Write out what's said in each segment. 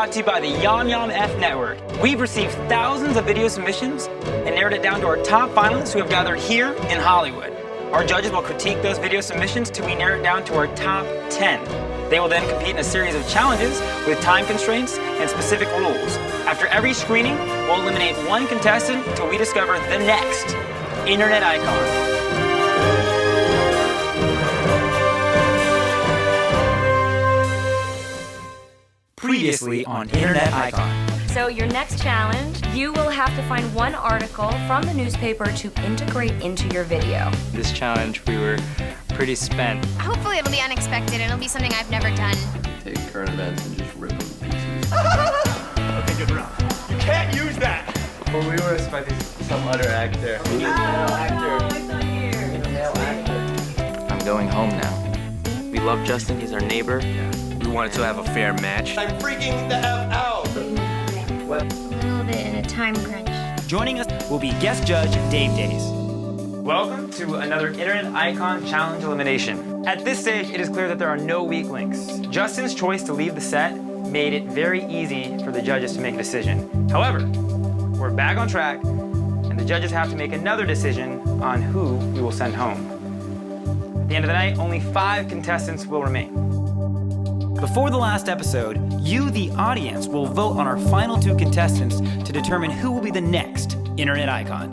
brought to you by the YOMYOMF Network. We've received thousands of video submissions and narrowed it down to our top finalists who have gathered here in Hollywood. Our judges will critique those video submissions till we narrow it down to our top 10. They will then compete in a series of challenges with time constraints and specific rules. After every screening, we'll eliminate one contestant till we discover the next internet icon. Previously on Internet Icon. So your next challenge, you will have to find one article from the newspaper to integrate into your video. This challenge, we were pretty spent. Hopefully it'll be unexpected and it'll be something I've never done. Take current events and just rip them to pieces. Okay, good round. You can't use that! Well, we were expecting some other actor. We need a male actor. I'm going home now. We love Justin, he's our neighbor. We wanted to have a fair match. I'm freaking the F out! A little bit in a time crunch. Joining us will be guest judge Dave Days. Welcome to another Internet Icon Challenge Elimination. At this stage, it is clear that there are no weak links. Justin's choice to leave the set made it very easy for the judges to make a decision. However, we're back on track, and the judges have to make another decision on who we will send home. At the end of the night, only 5 contestants will remain. Before the last episode, you, the audience, will vote on our final 2 contestants to determine who will be the next Internet Icon.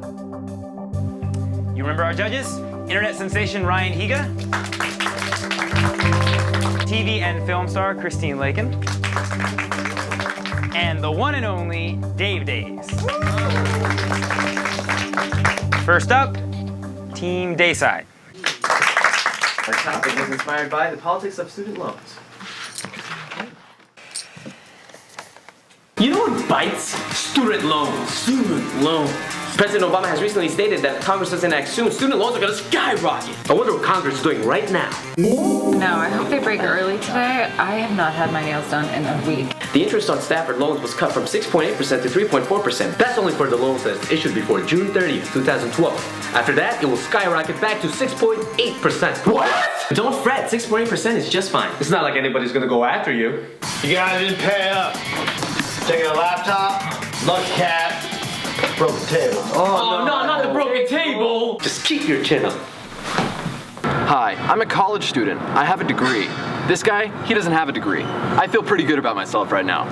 You remember our judges? Internet sensation Ryan Higa, TV and film star Christine Lakin, and the one and only Dave Days. First up, Team Dayside. Our topic was inspired by the politics of student loans. You know what bites? Student loans. Student loans. President Obama has recently stated that if Congress doesn't act soon, student loans are going to skyrocket. I wonder what Congress is doing right now. No, I hope they break early today. I have not had my nails done in a week. The interest on Stafford loans was cut from 6.8% to 3.4%. That's only for the loans that's issued before June 30th, 2012. After that, it will skyrocket back to 6.8%. What? Don't fret, 6.8% is just fine. It's not like anybody's going to go after you. You guys didn't pay up. Taking a laptop, lucky cat, broken table. Oh no, not the broken table! Just keep your chin up. Hi, I'm a college student. I have a degree. This guy, he doesn't have a degree. I feel pretty good about myself right now.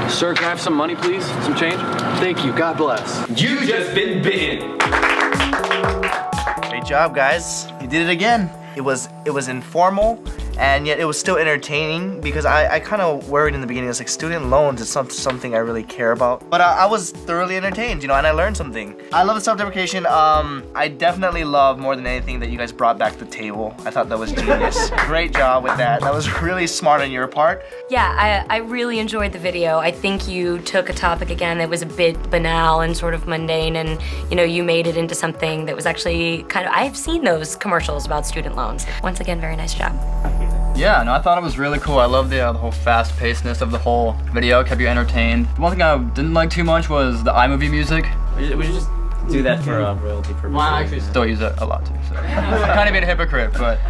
Sir, can I have some money, please? Some change? Thank you, God bless. You just been bitten. Great job, guys. You did it again. It was informal, and yet it was still entertaining because I kind of worried in the beginning. It's like student loans is something I really care about. But I was thoroughly entertained, you know, and I learned something. I love the self-deprecation. I definitely love more than anything that you guys brought back the table. I thought that was genius. Great job with that. That was really smart on your part. Yeah, I really enjoyed the video. I think you took a topic again that was a bit banal and sort of mundane, and you know, you made it into something that was actually kind of, I've seen those commercials about student loans. Once again, very nice job. Yeah, no, I thought it was really cool. I love the whole fast-pacedness of the whole video. Kept you entertained. One thing I didn't like too much was the iMovie music. We should just do that for royalty purposes. Well, I actually still use it a lot too. So. I'm kind of being a hypocrite, but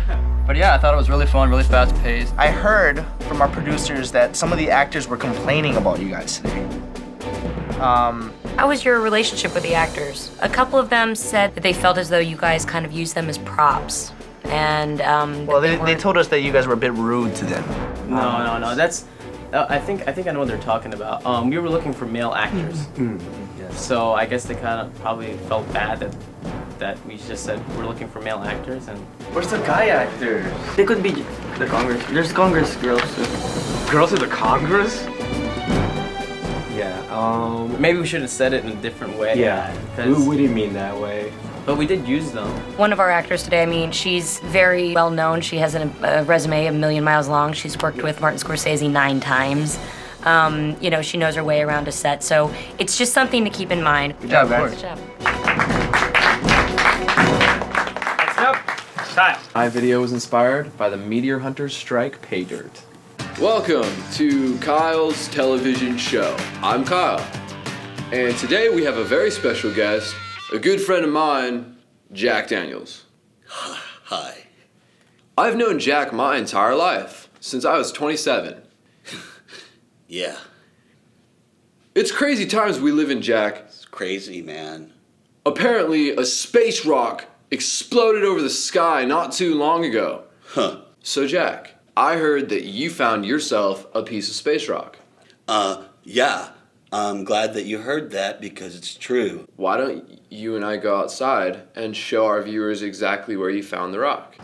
yeah, I thought it was really fun, really fast-paced. I heard from our producers that some of the actors were complaining about you guys today. How was your relationship with the actors? A couple of them said that they felt as though you guys kind of used them as props. And well, they told us that you guys were a bit rude to them. No. That's. I think I know what they're talking about. We were looking for male actors. So I guess they kind of probably felt bad that we just said we're looking for male actors, and Where's the guy actors? they could be the Congress. There's Congress girls too. Girls in the Congress? Yeah. Maybe we should have said it in a different way. Yeah. We didn't mean that way. But we did use them. one of our actors today, I mean, she's very well known. She has a resume a million miles long. She's worked with Martin Scorsese 9 times. You know, she knows her way around a set, so it's just something to keep in mind. Good job, guys. Good job. Next up, Kyle. My video was inspired by the Meteor Hunters Strike Pay Dirt. Welcome to Kyle's television show. I'm Kyle, and today we have a very special guest, a good friend of mine, Jack Daniels. Hi. I've known Jack my entire life, since I was 27. Yeah. It's crazy times we live in, Jack. It's crazy, man. Apparently, a space rock exploded over the sky not too long ago. Huh. So, Jack, I heard that you found yourself a piece of space rock. Yeah. I'm glad that you heard that because it's true. Why don't you and I go outside and show our viewers exactly where you found the rock?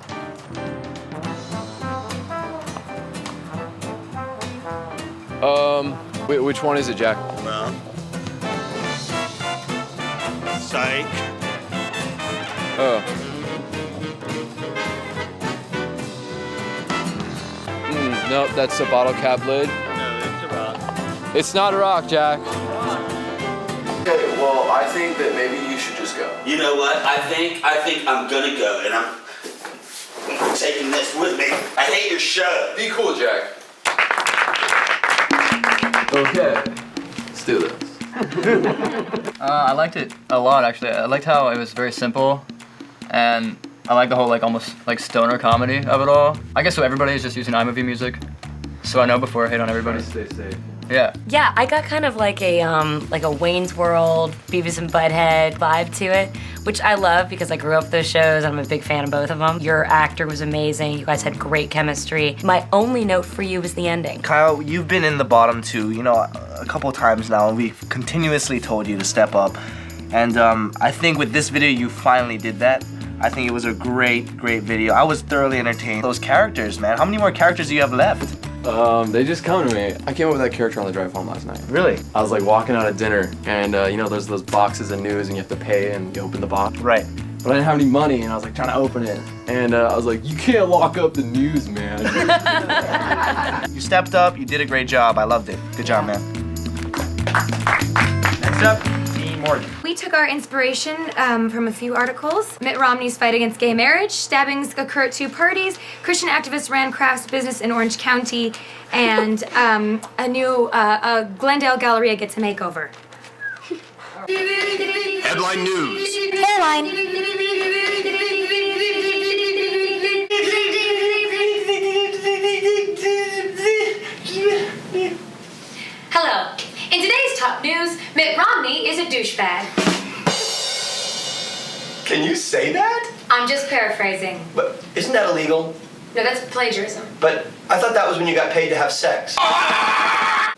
Which one is it, Jack? Well, psych. Oh. Nope, that's a bottle cap lid. No, it's a rock. It's not a rock, Jack. Okay, well, I think that maybe you should just go. You know what? I think I'm gonna go, and I'm taking this with me. I hate your show. Be cool, Jack. Okay, let's do this. I liked it a lot, actually. I liked how it was very simple, and I like the whole almost stoner comedy of it all. I guess so everybody is just using iMovie music, so I know before I hate on everybody. Stay safe. Yeah. Yeah, I got kind of like a Wayne's World, Beavis and Butthead vibe to it, which I love because I grew up with those shows. I'm a big fan of both of them. Your actor was amazing. You guys had great chemistry. My only note for you was the ending. Kyle, you've been in the bottom too, a couple times now, and we've continuously told you to step up. And I think with this video, you finally did that. I think it was a great video. I was thoroughly entertained. Those characters, man. How many more characters do you have left? They just come to me. I came up with that character on the drive home last night. Really? I was walking out of dinner, and there's those boxes of news, and you have to pay, and you open the box. Right. But I didn't have any money, and I was trying to open it, and I was like, you can't lock up the news, man. You stepped up. You did a great job. I loved it. Good job, man. Next up, Dean Morgan. We took our inspiration from a few articles. Mitt Romney's fight against gay marriage, stabbings occur at 2 parties, Christian activists ran Kraft's business in Orange County, and a new Glendale Galleria gets a makeover. Headline news. Hello. In today's top news, Mitt Romney is a douchebag. Can you say that? I'm just paraphrasing. But isn't that illegal? No, that's plagiarism. But I thought that was when you got paid to have sex.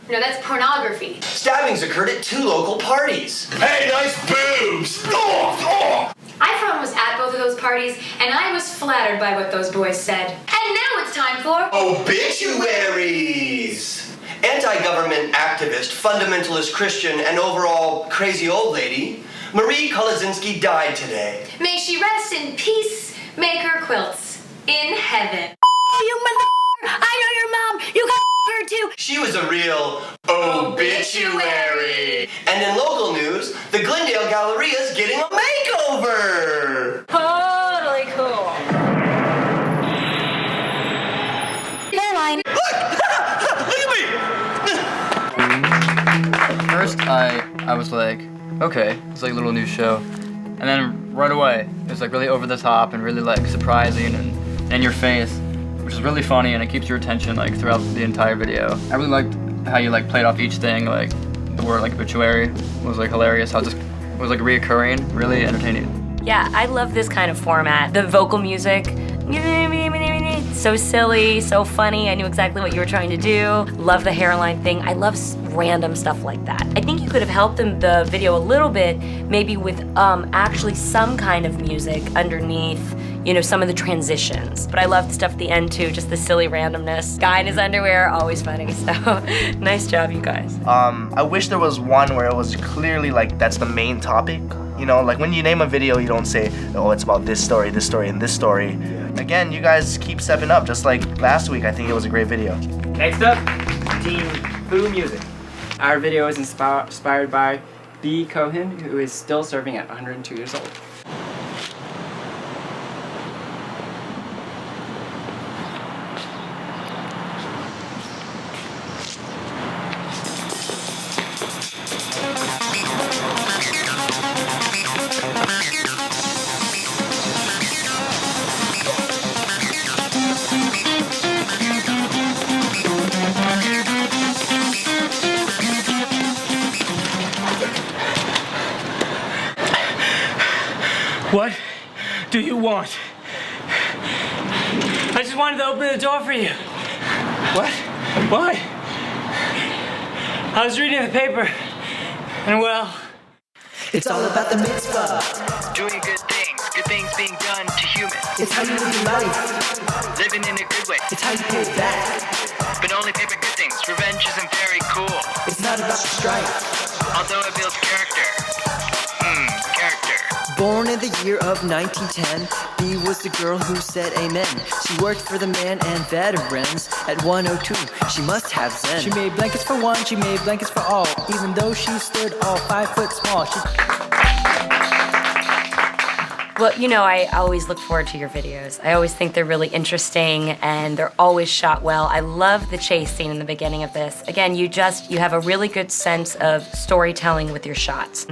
No, that's pornography. Stabbings occurred at 2 local parties. Hey, nice boobs! Oh. I, for one, was at both of those parties, and I was flattered by what those boys said. And now it's time for... Obituaries! Anti-government activist, fundamentalist Christian, and overall crazy old lady, Marie Kolazinski died today. May she rest in peace, maker quilts, in heaven. You mother... I know your mom! You got her too! She was a real obituary. And in local news, the Glendale Galleria's getting a makeover. Totally cool. Hairline. First, I was like, okay, it's a little new show. And then right away, it was really over the top and really surprising and in your face, which is really funny, and it keeps your attention throughout the entire video. I really liked how you played off each thing, the word obituary was hilarious, how it just was reoccurring, really entertaining. Yeah, I love this kind of format. The vocal music, so silly, so funny. I knew exactly what you were trying to do. Love the hairline thing. I love random stuff like that. I think you could have helped the video a little bit, maybe with actually some kind of music underneath, some of the transitions. But I love the stuff at the end too, just the silly randomness. Guy in his underwear, always funny. So nice job, you guys. I wish there was one where it was clearly that's the main topic. When you name a video, you don't say, oh, it's about this story, and this story. Again, you guys keep stepping up, just like last week. I think it was a great video. Next up, Team Boo Music. Our video is inspired by B. Cohen, who is still serving at 102 years old. What do you want? I just wanted to open the door for you. What? Why? I was reading the paper, and well... It's all about the mitzvah. Doing good things being done to humans. It's how you live life. Living in a good way. It's how you pay back. But only paper good things. Revenge isn't very cool. It's not about the strife. Although it builds character. Character. Born in the year of 1910, B was the girl who said amen. She worked for the man and veterans at 102. She must have zen. She made blankets for one, she made blankets for all. Even though she stood all 5 foot small. Well, you know, I always look forward to your videos. I always think they're really interesting and they're always shot well. I love the chase scene in the beginning of this. Again, you have a really good sense of storytelling with your shots.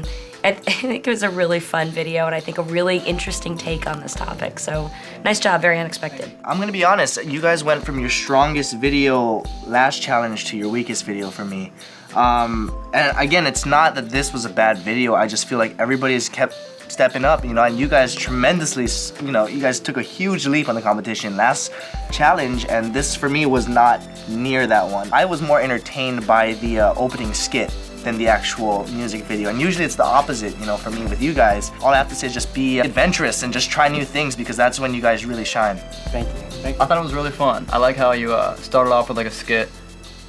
I think it was a really fun video and I think a really interesting take on this topic. So nice job, very unexpected. I'm gonna be honest, you guys went from your strongest video last challenge to your weakest video for me. And again, it's not that this was a bad video, I just feel like everybody's kept stepping up, you know, and you guys tremendously, you know, you guys took a huge leap on the competition last challenge, and this for me was not near that one. I was more entertained by the opening skit than the actual music video, and usually it's the opposite, you know, for me with you guys. All I have to say is just be adventurous and just try new things because that's when you guys really shine. Thank you. Thank you. I thought it was really fun. I like how you started off with like a skit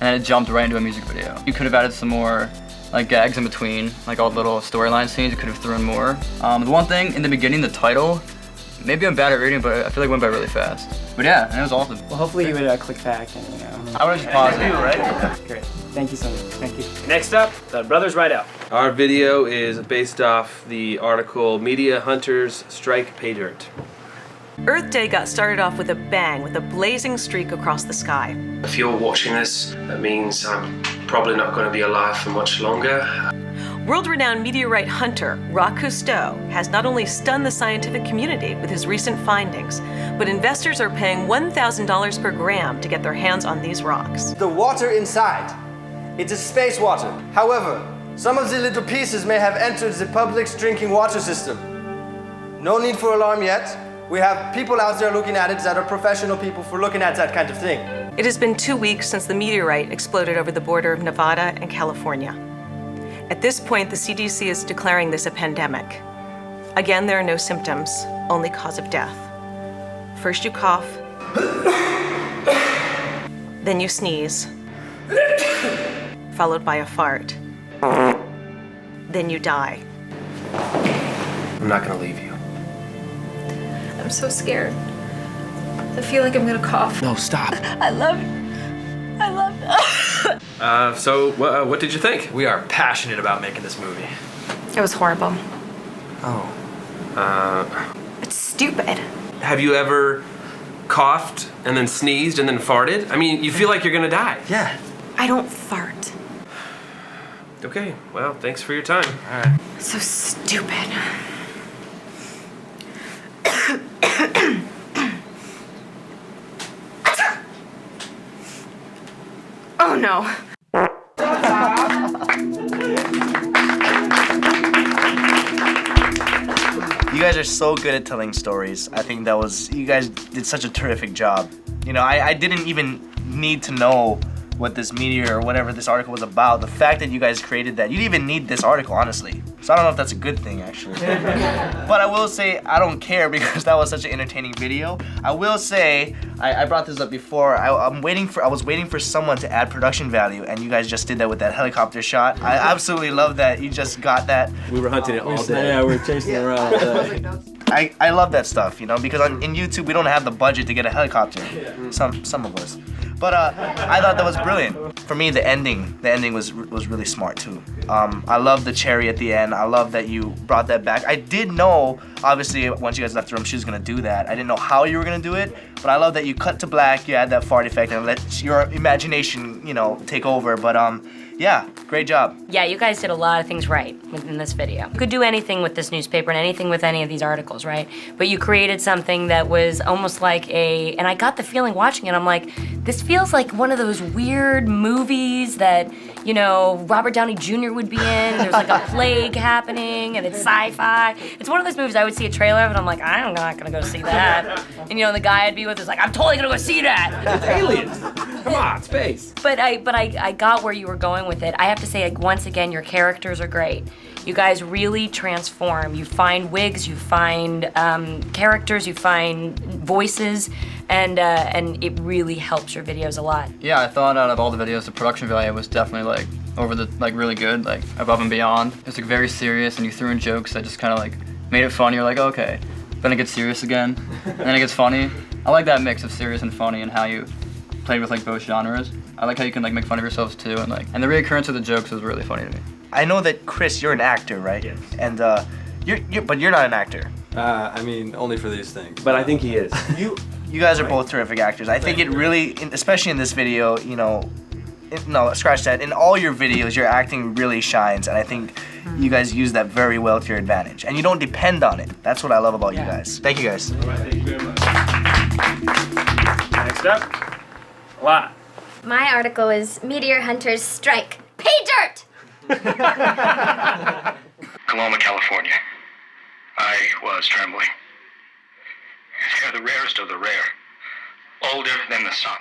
and then it jumped right into a music video. You could have added some more like gags in between, like all the little storyline scenes. You could have thrown more. The one thing in the beginning, the title, maybe I'm bad at reading, but I feel like it went by really fast. But yeah, and it was awesome. Well, hopefully you would click back and, you know. I would have just paused it. Right? Great. Thank you so much. Thank you. Next up, the Brothers Riedell. Our video is based off the article Media Hunters Strike Pay Dirt. Earth Day got started off with a bang, with a blazing streak across the sky. If you're watching this, that means I'm probably not going to be alive for much longer. World-renowned meteorite hunter Roch Cousteau has not only stunned the scientific community with his recent findings, but investors are paying $1,000 per gram to get their hands on these rocks. The water inside, it is space water. However, some of the little pieces may have entered the public's drinking water system. No need for alarm yet. We have people out there looking at it that are professional people for looking at that kind of thing. It has been 2 weeks since the meteorite exploded over the border of Nevada and California. At this point, the CDC is declaring this a pandemic. Again, there are no symptoms, only cause of death. First you cough, then you sneeze, followed by a fart. Then you die. I'm not going to leave you. I'm so scared. I feel like I'm gonna cough. No, stop. I love So what did you think? We are passionate about making this movie. It was horrible. Oh. It's stupid. Have you ever coughed and then sneezed and then farted? I mean, you feel like you're gonna die. Yeah. I don't fart. Okay, well, thanks for your time. All right. So stupid. Oh no. You guys are so good at telling stories. I think you guys did such a terrific job. You know, I didn't even need to know what this meteor or whatever this article was about. The fact that you guys created that, you didn't even need this article, honestly. So I don't know if that's a good thing, actually. But I will say, I don't care because that was such an entertaining video. I will say, I brought this up before, I was waiting for someone to add production value, and you guys just did that with that helicopter shot. I absolutely love that you just got that. We were hunting it all day. Yeah, we were chasing it around all day. I love that stuff, you know, because in YouTube we don't have the budget to get a helicopter. Some of us. But I thought that was brilliant. For me, the ending was really smart too. I love the cherry at the end. I love that you brought that back. I did know, obviously, once you guys left the room, she was gonna do that. I didn't know how you were gonna do it, but I love that you cut to black, you had that fart effect, and let your imagination, you know, take over. But yeah, great job. Yeah, you guys did a lot of things right within this video. You could do anything with this newspaper and anything with any of these articles, right? But you created something that was almost like and I got the feeling watching it, I'm like, this feels like one of those weird movies that, you know, Robert Downey Jr. would be in, and there's like a plague happening, and it's sci-fi. It's one of those movies I would see a trailer of it, I'm like, I'm not gonna go see that. And you know, the guy I'd be with is like, I'm totally gonna go see that. It's aliens. Come on, space. But I got where you were going with it. I have to say, like, once again, your characters are great. You guys really transform. You find wigs, you find characters, you find voices, and it really helps your videos a lot. Yeah, I thought out of all the videos, the production value was definitely like really good, like above and beyond. It's like very serious, and you threw in jokes that just kind of like made it fun. You're like, okay, then it gets serious again, and then it gets funny. I like that mix of serious and funny, and how you played with like both genres. I like how you can like make fun of yourselves too, and the reoccurrence of the jokes was really funny to me. I know that Chris, you're an actor, right? Yes. And but you're not an actor. I mean, only for these things. But I think he is. You guys are both terrific actors. I think it really, especially in this video, you know, no, scratch that. In all your videos, your acting really shines, and I think you guys use that very well to your advantage. And you don't depend on it. That's what I love about you guys. Thank you guys. All right, thank you very much. Next up, Lana. My article is Meteor Hunters Strike. Pay dirt! Coloma, California. I was trembling. They're the rarest of the rare. Older than the sun.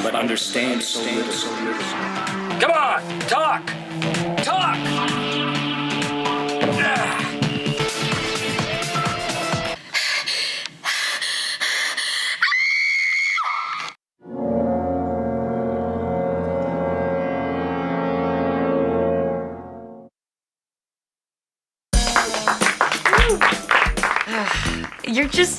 But understand so little. Come on, talk! Talk!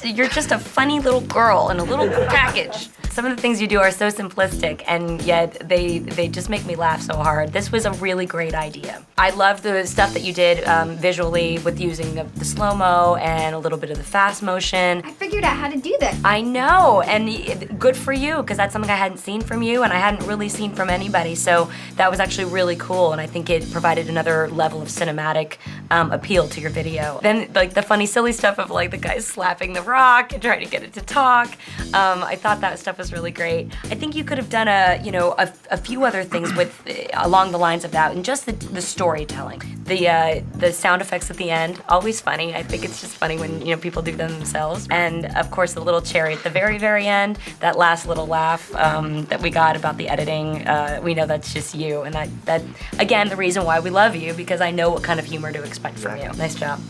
You're just a funny little girl in a little package. Some of the things you do are so simplistic, and yet they just make me laugh so hard. This was a really great idea. I love the stuff that you did visually with using the slow-mo and a little bit of the fast motion. I figured out how to do this. I know, and good for you, because that's something I hadn't seen from you, and I hadn't really seen from anybody, so that was actually really cool, and I think it provided another level of cinematic appeal to your video. Then, like, the funny, silly stuff of, like, the guy slapping the rock and trying to get it to talk. I thought that stuff was really great. I think you could have done a few other things with along the lines of that, and just the storytelling. The sound effects at the end, always funny. I think it's just funny when people do them themselves. And of course the little cherry at the very, very end, that last little laugh that we got about the editing, we know that's just you. And that again, the reason why we love you, because I know what kind of humor to expect from you. Nice job.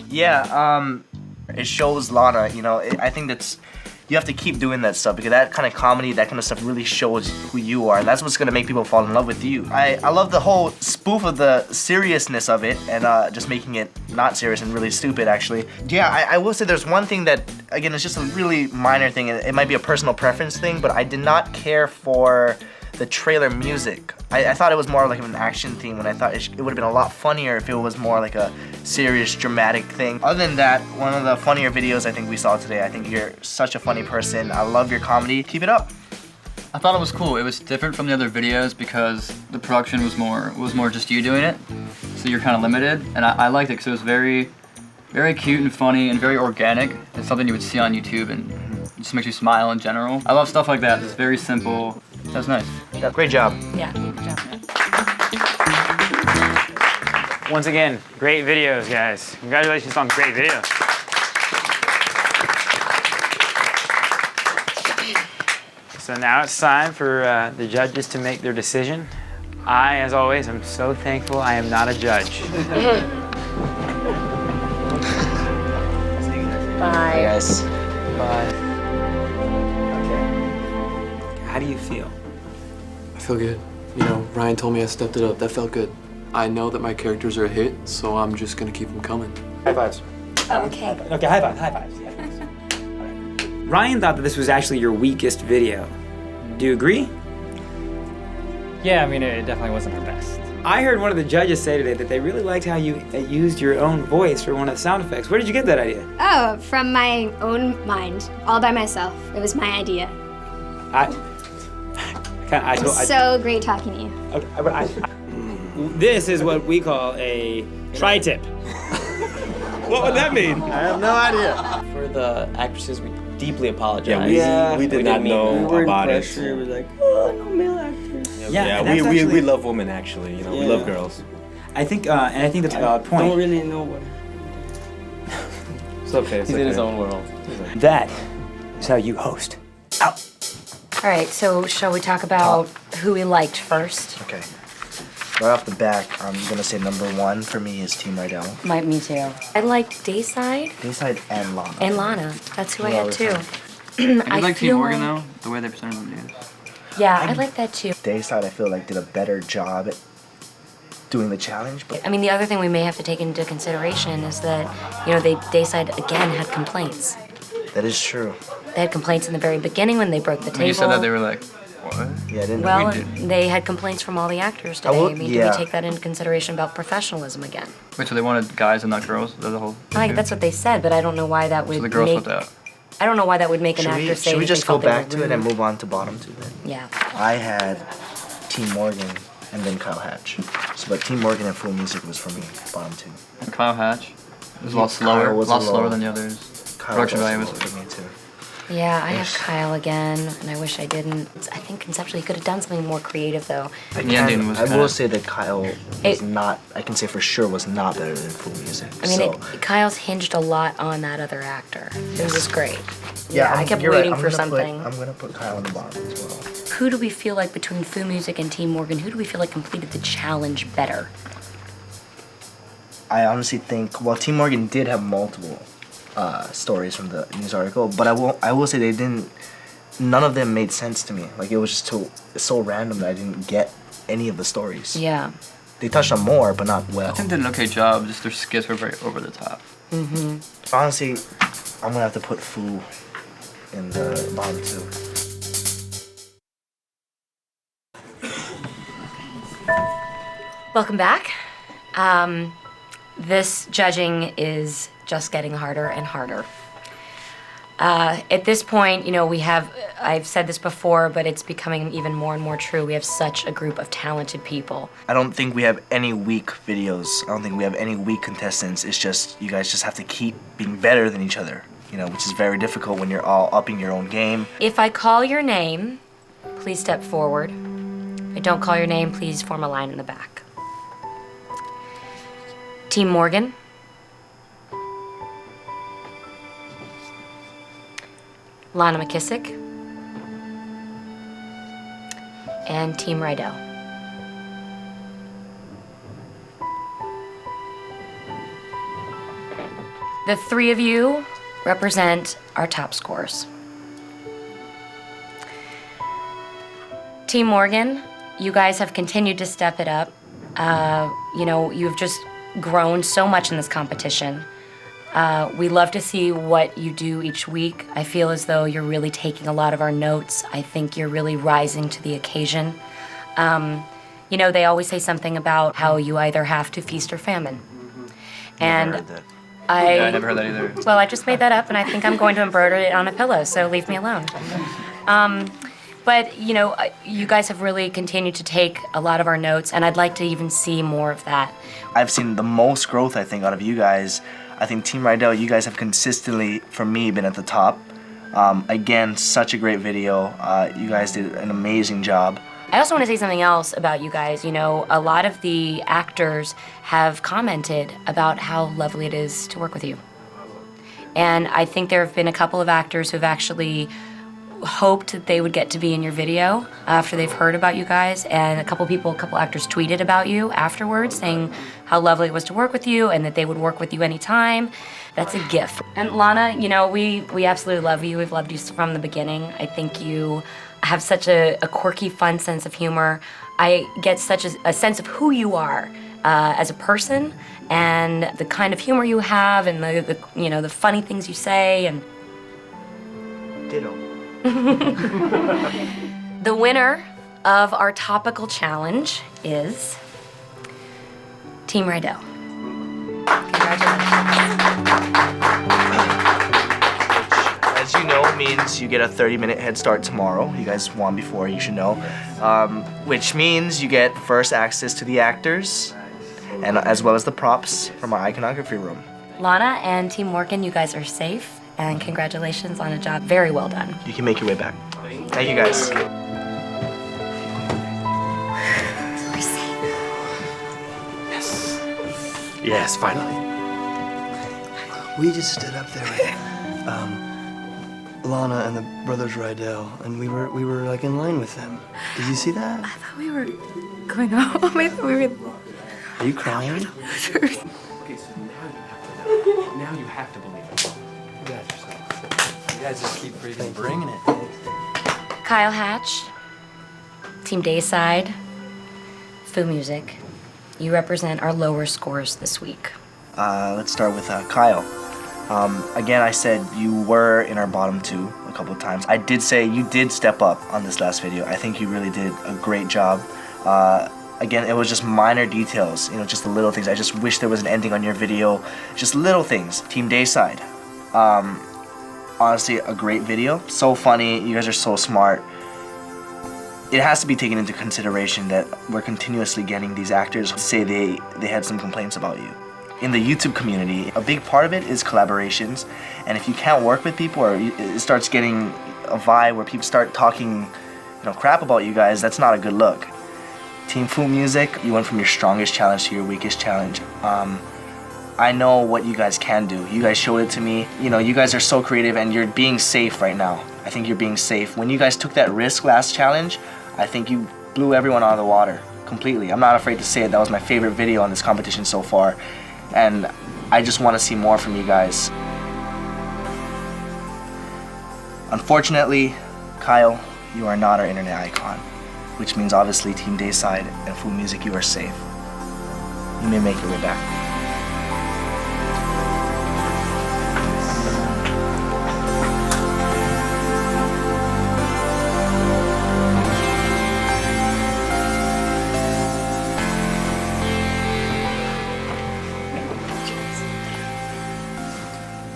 Yeah, it shows Lana, I think you have to keep doing that stuff, because that kind of comedy, that kind of stuff really shows who you are, and that's what's gonna make people fall in love with you. I love the whole spoof of the seriousness of it, and just making it not serious and really stupid, actually. Yeah, I will say there's one thing that, again, it's just a really minor thing, and it might be a personal preference thing, but I did not care for the trailer music. I thought it was more like an action theme, when I thought it would have been a lot funnier if it was more like a serious, dramatic thing. Other than that, one of the funnier videos I think we saw today. I think you're such a funny person. I love your comedy. Keep it up. I thought it was cool. It was different from the other videos because the production was more just you doing it, so you're kind of limited, and I liked it because it was very, very cute and funny and very organic. It's something you would see on YouTube, and it just makes you smile in general. I love stuff like that. It's very simple. That's nice. Yeah, great job. Yeah, good job. Once again, great videos, guys. Congratulations on great videos. So now it's time for the judges to make their decision. I, as always, am so thankful I am not a judge. Bye. Bye, guys. Bye. How do you feel? I feel good. Ryan told me I stepped it up. That felt good. I know that my characters are a hit, so I'm just gonna keep them coming. High fives. Oh, okay. Okay, high fives, high fives. Ryan thought that this was actually your weakest video. Do you agree? Yeah, I mean, it definitely wasn't our best. I heard one of the judges say today that they really liked how you used your own voice for one of the sound effects. Where did you get that idea? Oh, from my own mind, all by myself. It was my idea. So great talking to you. Okay, but this is what we call a tri-tip. What would that mean? I have no idea. For the actresses, we deeply apologize. We did not know about it. We were like, oh, no male actors. We love women actually. You know, we love girls. I think, and I think that's a valid point. I don't really know what. It's okay. He's in his own world. That is how you host. All right, so shall we talk about who we liked first? Okay. Right off the bat, I'm gonna say number 1 for me is Team Riedell. Me too. I liked Dayside. Dayside and Lana. And Lana. That's who I had too. I like Team Morgan though, the way they presented the news. Yeah, I like that too. Dayside, I feel like, did a better job at doing the challenge. But I mean, the other thing we may have to take into consideration is that, you know, Dayside again had complaints. that is true. They had complaints in the very beginning when they broke the table. When you said that, they were like, what? Yeah, I didn't. Well, they had complaints from all the actors today. I mean, do we take that into consideration about professionalism again? Wait, so they wanted guys and not girls? Is that the whole? That's what they said, but I don't know why that would. So the girls make, flipped out. I don't know why that would make an actor say. Should we that just they go felt they back were to it and rude? move on to bottom 2 then? Yeah. I had Team Morgan and then Kyle Hatch. So, but Team Morgan and Full Music was for me, bottom 2. And Kyle Hatch was a lot slower. Was a lot slower than the others. Kyle Production was value was for me too. Yeah, I have Kyle again, and I wish I didn't. I think conceptually he could have done something more creative, though. I will say that Kyle was not, I can say for sure, was not better than Full Music. I mean, Kyle's hinged a lot on that other actor. It was just great. Yeah, I kept you're waiting right. for something. I'm going to put Kyle on the bottom as well. Who do we feel like between Fu Music and Team Morgan, who do we feel like completed the challenge better? I honestly think, well, Team Morgan did have multiple stories from the news article, but I will say none of them made sense to me. Like, it was just so random that I didn't get any of the stories. Yeah. They touched on more, but not well. I think they did an okay job, just their skits were very over the top. Mm-hmm. Honestly, I'm gonna have to put Fu in the bottom 2. Welcome back. This judging is just getting harder and harder. At this point, you know, I've said this before, but it's becoming even more and more true. We have such a group of talented people. I don't think we have any weak videos. I don't think we have any weak contestants. It's just, you guys just have to keep being better than each other, you know, which is very difficult when you're all upping your own game. If I call your name, please step forward. If I don't call your name, please form a line in the back. Team Morgan. Lana McKissick. And Team Riedell. The 3 of you represent our top scores. Team Morgan, you guys have continued to step it up. You know, you've just grown so much in this competition. We love to see what you do each week. I feel as though you're really taking a lot of our notes. I think you're really rising to the occasion. You know, they always say something about how you either have to feast or famine. And I never heard that either. Well, I just made that up, and I think I'm going to embroider it on a pillow, so leave me alone. But, you know, you guys have really continued to take a lot of our notes, and I'd like to even see more of that. I've seen the most growth, I think, out of you guys. I think Team Riedell, you guys have consistently, for me, been at the top. Again, such a great video. You guys did an amazing job. I also want to say something else about you guys. You know, a lot of the actors have commented about how lovely it is to work with you. And I think there have been a couple of actors who've actually hoped that they would get to be in your video after they've heard about you guys, and a couple actors tweeted about you afterwards saying how lovely it was to work with you and that they would work with you anytime. That's a gift. And Lana, you know, we absolutely love you. We've loved you from the beginning. I think you have such a quirky, fun sense of humor. I get such a sense of who you are as a person and the kind of humor you have and the funny things you say and. Ditto. The winner of our topical challenge is Team Riedell. As you know, means you get a 30-minute head start tomorrow. You guys won before, you should know. Which means you get first access to the actors, and as well as the props from our iconography room. Lana and Team Morgan, you guys are safe, and congratulations on a job very well done. You can make your way back. Thank you, guys. Yes, finally. We just stood up there with Lana and the brothers Riedell, and we were like in line with them. Did you see that? I thought we were going home. I thought we were. Are you crying? Okay, so now you have to believe it. You guys just keep freaking bringing it. Kyle Hatch, Team Dayside, Foo Music. You represent our lower scores this week. Let's start with Kyle. Again, I said you were in our bottom 2 a couple of times. I did say you did step up on this last video. I think you really did a great job. Again, it was just minor details, just the little things. I just wish there was an ending on your video. Just little things. Team Dayside. Honestly, a great video. So funny. You guys are so smart. It has to be taken into consideration that we're continuously getting these actors say they had some complaints about you. In the YouTube community, a big part of it is collaborations, and if you can't work with people or it starts getting a vibe where people start talking crap about you guys, that's not a good look. Team Foo Music, you went from your strongest challenge to your weakest challenge. I know what you guys can do. You guys showed it to me. You guys are so creative and you're being safe right now. I think you're being safe. When you guys took that risk last challenge, I think you blew everyone out of the water completely. I'm not afraid to say it. That was my favorite video on this competition so far. And I just want to see more from you guys. Unfortunately, Kyle, you are not our internet icon, which means obviously Team Dayside and Foo Music, you are safe. You may make your way back.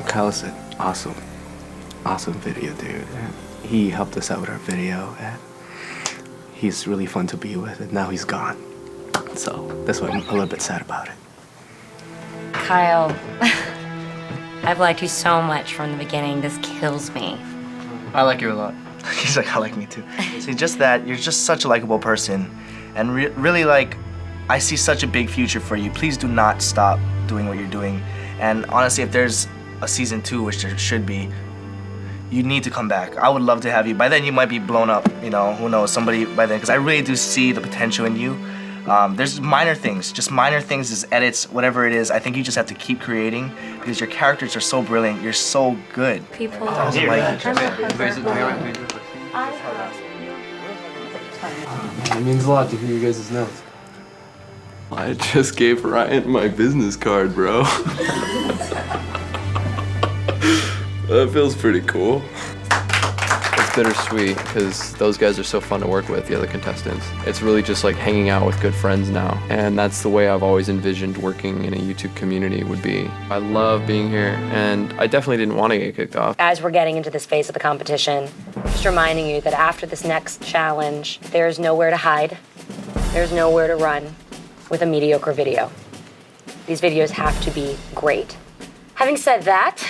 Kyle's an awesome video, dude. And he helped us out with our video, and he's really fun to be with, and now he's gone. So that's why I'm a little bit sad about it. Kyle, I've liked you so much from the beginning. This kills me. I like you a lot. He's like, I like me too. See, just that, you're just such a likable person, and really, I see such a big future for you. Please do not stop doing what you're doing. And honestly, if there's a season 2, which there should be, you need to come back. I would love to have you. By then you might be blown up, who knows, somebody by then, because I really do see the potential in you. There's minor things, just edits, whatever it is. I think you just have to keep creating because your characters are so brilliant. You're so good. People It means a lot to hear you guys' notes. I just gave Ryan my business card, bro. That feels pretty cool. It's bittersweet because those guys are so fun to work with, the other contestants. It's really just like hanging out with good friends now. And that's the way I've always envisioned working in a YouTube community would be. I love being here, and I definitely didn't want to get kicked off. As we're getting into this phase of the competition, just reminding you that after this next challenge, there's nowhere to hide. There's nowhere to run with a mediocre video. These videos have to be great. Having said that,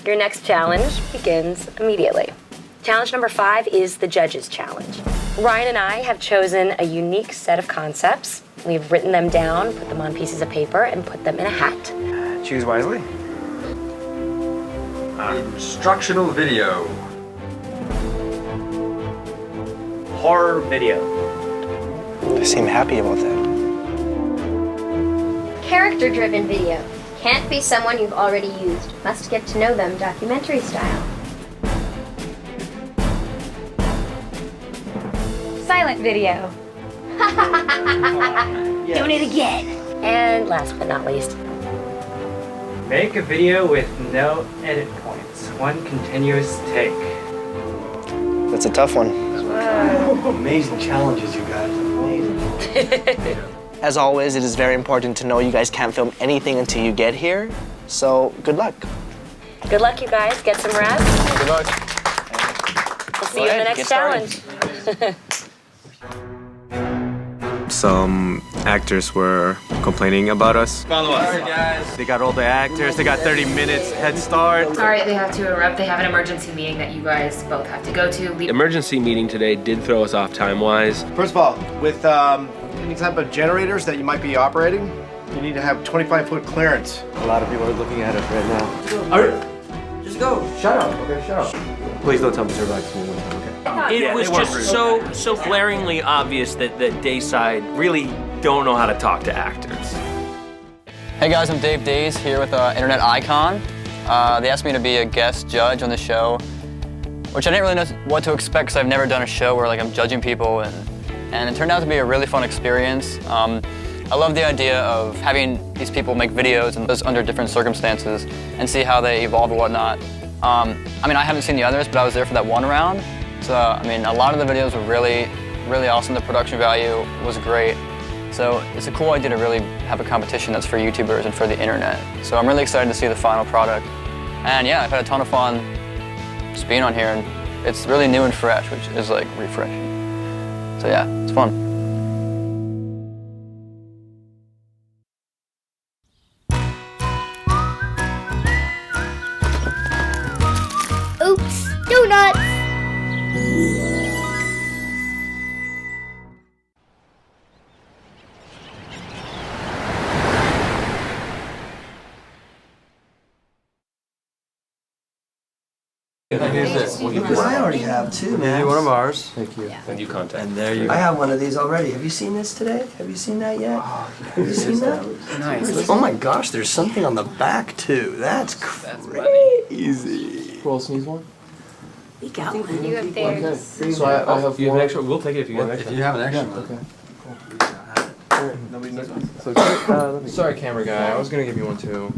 your next challenge begins immediately. Challenge number 5 is the Judges Challenge. Ryan and I have chosen a unique set of concepts. We've written them down, put them on pieces of paper, and put them in a hat. Choose wisely. Instructional video. Horror video. They seem happy about that. Character-driven video. Can't be someone you've already used. Must get to know them documentary style. Silent video. Doing it again. And last but not least, Make a video with no edit points. One continuous take. That's a tough one. Amazing challenges, you guys. Amazing. As always, it is very important to know you guys can't film anything until you get here. So, good luck. good luck, you guys. Get some rest. Good luck. We'll see you in the next challenge. Some actors were complaining about us. Follow us. Guys. They got all the actors, they got 30 minutes head start. Sorry, they have to interrupt. They have an emergency meeting that you guys both have to go to. The emergency meeting today did throw us off time-wise. First of all, with any type of generators that you might be operating, you need to have 25-foot clearance. A lot of people are looking at us right now. Just go. Shut up. Okay, shut up. Please don't tell me to relax me. Okay. It was just so glaringly obvious that Dayside really don't know how to talk to actors. Hey guys, I'm Dave Days here with Internet Icon. They asked me to be a guest judge on the show, which I didn't really know what to expect because I've never done a show where like I'm judging people, and it turned out to be a really fun experience. I love the idea of having these people make videos and those under different circumstances and see how they evolve and whatnot. I mean, I haven't seen the others, but I was there for that one round. So, I mean, a lot of the videos were really, really awesome. The production value was great. So it's a cool idea to really have a competition that's for YouTubers and for the internet. So I'm really excited to see the final product. And yeah, I've had a ton of fun just being on here, and it's really new and fresh, which is like refreshing. So yeah, it's fun. Oops, donuts! I already have two, man. one of ours. Thank you. And you contact. And there you I have one of these already. Have you seen this today? Have you seen that yet? Have you seen that? Nice. Oh my gosh, there's something on the back too. That's crazy. Who else needs one? We got one. You have theirs. So I have You have one. an extra? We'll take it if you get an extra. If you have an extra. Okay. Sorry, camera guy. I was gonna give you one too.